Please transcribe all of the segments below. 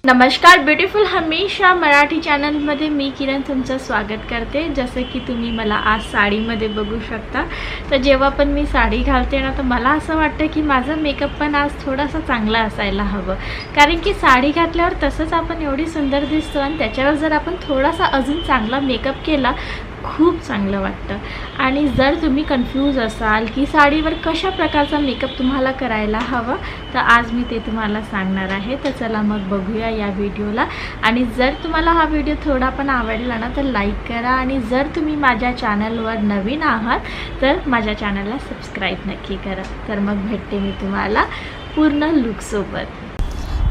नमस्कार ब्युटिफुल हमेशा मराठी चॅनलमध्ये मी किरण तुमचं स्वागत करते। जसं की तुम्ही मला आज साडीमध्ये बघू शकता। तर जेव्हा पण मी साडी घालते ना तर मला असं वाटतं की माझा मेकअप पण आज थोडासा चांगला असायला हवं, कारण की साडी घातल्यावर तसंच आपण एवढी सुंदर दिसतो आणि त्याच्यावर जर आपण थोडासा अजून चांगला मेकअप केला खूप चांगलं वाटतं। आणि जर तुम्ही कन्फ्यूज असाल की साडीवर कशा प्रकारचा मेकअप तुम्हाला करायला हवा तर आज मी ते तुम्हाला सांगणार आहे। तर चला मग बघूया या व्हिडिओला। आणि जर तुम्हाला हा व्हिडिओ थोडा पण आवडला ना तर लाईक करा, आणि जर तुम्ही माझ्या चॅनलवर नवीन आहात तर माझ्या चॅनलला सबस्क्राईब नक्की करा। तर मग भेटते मी तुम्हाला पूर्ण लुकसोबत।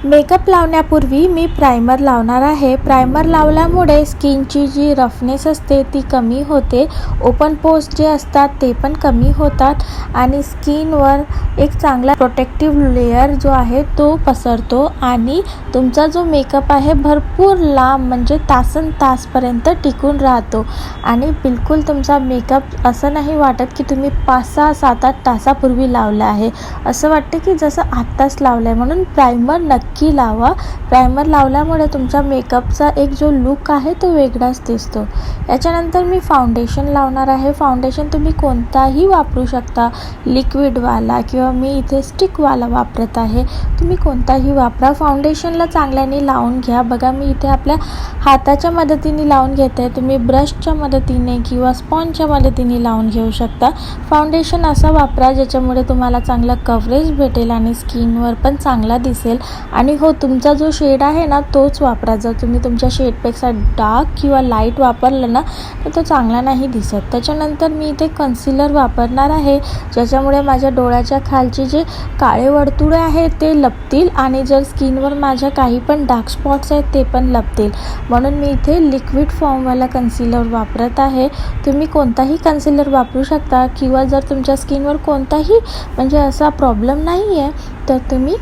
मेकअप लावण्यापूर्वी मी प्राइमर लावणार आहे। प्राइमर लावल्यामुळे स्किनची जी रफनेस असते ती कमी होते, ओपन पोर्स जे असतात ते पण कमी होतात आणि स्किनवर एक चांगला प्रोटेक्टिव्ह लेयर जो आहे तो पसरतो आणि तुमचा जो मेकअप आहे भरपूर लांब म्हणजे तासन तासपर्यंत टिकून राहतो। आणि बिलकुल तुमचा मेकअप असं नाही वाटत की तुम्ही 5-6, 7-8 तासापूर्वी लावला आहे, असं वाटतं की जसं आत्ताच लावलं आहे। म्हणून प्राइमर नक्की लावा। प्राइमर लावल्यामुळे तुमचा मेकअपचा एक जो लुक आहे तो वेगळाच दिसतो। याच्यानंतर मी फाउंडेशन लावणार आहे। फाउंडेशन तुम्ही कोणताही वापरू शकता, लिक्विडवाला किंवा मी इथे स्टिकवाला वापरत आहे, तुम्ही कोणताही वापरा। फाउंडेशनला चांगल्याने लावून घ्या। बघा मी इथे आपल्या हाताच्या मदतीने लावून घेते, तुम्ही ब्रशच्या मदतीने किंवा स्पॉन्जच्या मदतीने लावून घेऊ शकता। फाउंडेशन असं वापरा ज्याच्यामुळे तुम्हाला चांगला कव्हरेज भेटेल आणि स्किनवर पण चांगला दिसेल। आणि हो, तुमचा जो शेड आहे ना तोच वापरा। जर तुम्ही तुमच्या शेडपेक्षा डार्क किंवा लाईट वापरलं ना तर तो चांगला नाही दिसत। त्याच्यानंतर मी इथे कन्सिलर वापरणार आहे, ज्याच्यामुळे माझ्या डोळ्याच्या खालचे जे काळे वर्तुळे आहेत ते लपतील आणि जर स्किनवर माझ्या काही पण डार्क स्पॉट्स आहेत ते पण लपतील। म्हणून मी इथे लिक्विड फॉर्मवाला कन्सिलर वापरत आहे। तुम्ही कोणताही कन्सिलर वापरू शकता किंवा जर तुमच्या स्किनवर कोणताही म्हणजे असा प्रॉब्लेम नाही आहे तर तुम्ही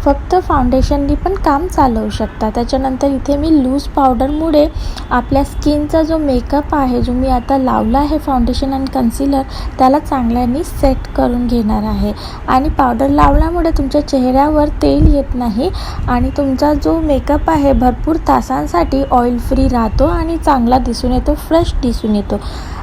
फक्त फाउंडेशननी पण काम चालवू शकता। त्याच्यानंतर इथे मी लूज पावडरमुळे आपल्या स्किनचा जो मेकअप आहे, जो मी आता लावला आहे फाउंडेशन आणि कन्सिलर, त्याला चांगल्याने सेट करून घेणार आहे। आणि पावडर लावल्यामुळे तुमच्या चेहऱ्यावर तेल येत नाही आणि तुमचा जो मेकअप आहे भरपूर तासांसाठी ऑइल फ्री राहतो आणि चांगला दिसून येतो, फ्रेश दिसून येतो।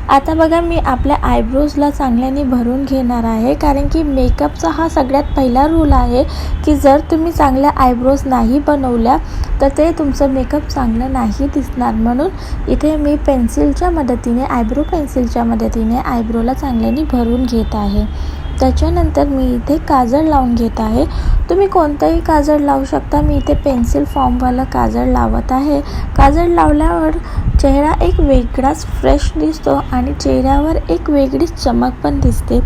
आता बघा मी आपल्या आयब्रोजला चांगल्याने भरून घेणार आहे, कारण की मेकअपचा हा सगळ्यात पहिला रूल आहे की जर तुम्ही चांगल्या आयब्रोज नाही बनवल्या तर ते तुमचं मेकअप चांगलं नाही दिसणार। म्हणून इथे मी पेन्सिलच्या मदतीने, आयब्रो पेन्सिलच्या मदतीने आयब्रोला चांगल्याने भरून घेत आहे। त्याच्यानंतर मी इथे काजळ लावून घेत आहे। तुम्ही कोणताही काजळ लावू शकता, मी इथे पेन्सिल फॉर्मवाला काजळ लावत आहे। काजळ लावल्यावर चेहरा एक वेगळाच फ्रेश दिसतो आणि चेहऱ्यावर एक वेगळीच चमक पण दिसते,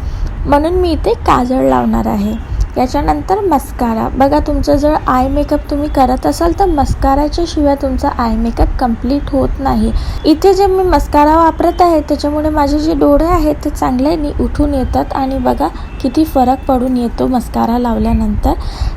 म्हणून मी इथे काजळ लावणार आहे। याच्यानंतर मस्कारा। बघा तुमचं जर आय मेकअप तुम्ही करत असाल तर मस्काराच्या शिवाय तुमचा आय मेकअप कंप्लीट होत नाही। इथे जे मी मस्कारा वापरत आहे त्याच्यामुळे माझे जे डोळे आहेत ते चांगल्याने उठून येतात आणि बघा किती फरक पडून येतो मस्कारा लावल्यानंतर।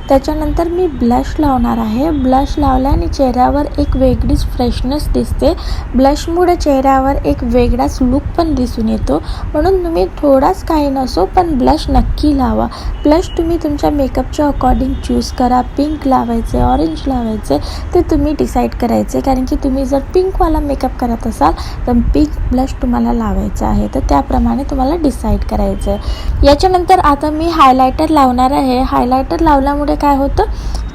त्याच्यानंतर मी ब्लश लावणार आहे। ब्लश लावल्याने चेहऱ्यावर एक वेगळीच फ्रेशनेस दिसते। ब्लशमुळे चेहऱ्यावर एक वेगळाच लुक पण दिसून येतो, म्हणून तुम्ही थोडाच काही नसो पण ब्लश नक्की लावा। ब्लश तुम्ही तुमच्या मेकअपच्या अकॉर्डिंग चूज करा, पिंक लावायचे, ऑरेंज लावायचे ते तुम्ही डिसाईड करायचे, कारण की तुम्ही जर पिंकवाला मेकअप करत असाल तर पिंक ब्लश तुम्हाला लावायचा आहे, तर त्याप्रमाणे तुम्हाला डिसाईड करायचं आहे। याच्यानंतर आता मी हायलायटर लावणार आहे। हायलायटर लावल्यामुळे काय होतं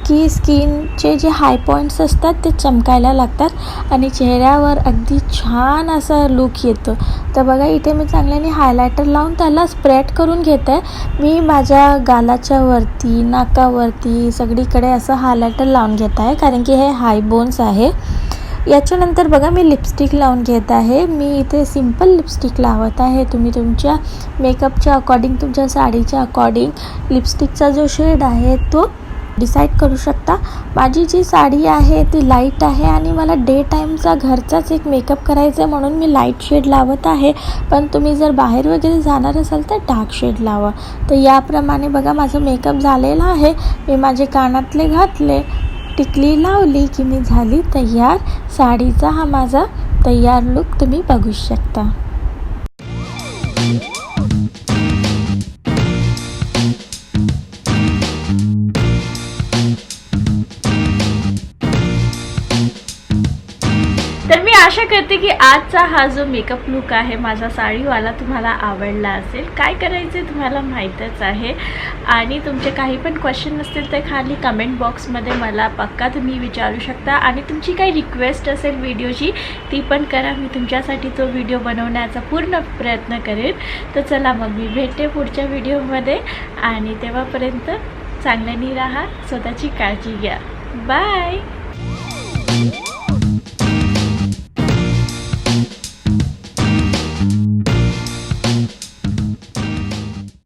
की स्किनचे जे हाय पॉईंट्स असतात ते चमकायला लागतात आणि चेहऱ्यावर अगदी छान असा लुक येतो। तर बघा इथे मी चांगल्याने हायलायटर लावून त्याला स्प्रेड करून घेत आहे। मी माझ्या गालाच्या वरती, नाकावरती सगळीकडे असं हायलायटर लावून घेत आहे, कारण की हे हाय बोन्स आहे। याच्यानंतर बघा मी लिपस्टिक लावून घेत आहे। मी इथे सिंपल लिपस्टिक लावत आहे। तुम्ही तुमच्या मेकअपच्या अकॉर्डिंग, तुमच्या साडीच्या अकॉर्डिंग लिपस्टिकचा जो शेड आहे तो डिसाईड करू शकता। माझी जी साडी आहे ती लाईट आहे आणि मला डे टाईमचा घरचाच एक मेकअप करायचा आहे, म्हणून मी लाईट शेड लावत आहे। पण तुम्ही जर बाहेर वगैरे जाणार असाल तर डार्क शेड लावा। तर याप्रमाणे बघा माझं मेकअप झालेलं आहे। मी माझे कानातले घातले, टिकली लावली की मी झाली तयार। साडीचा हा माझा तयार लुक तुम्ही बघू शकता। आशा करते की आजचा हा जो मेकअप लुक आहे माझा साडीवाला तुम्हाला आवडला असेल. काय करायचे तुम्हाला माहीतच आहे आणि तुमचे काही पण क्वेश्चन असतील तर खाली कमेंट बॉक्समध्ये मला पक्का तुम्ही विचारू शकता आणि तुमची काही रिक्वेस्ट असेल व्हिडिओची ती पण करा. मी तुमच्यासाठी तो व्हिडिओ बनवण्याचा पूर्ण प्रयत्न करेन. तर चला मग मी भेटते पुढच्या व्हिडिओमध्ये आणि तेव्हापर्यंत चांगल्यानी राहा, स्वतःची काळजी घ्या. बाय.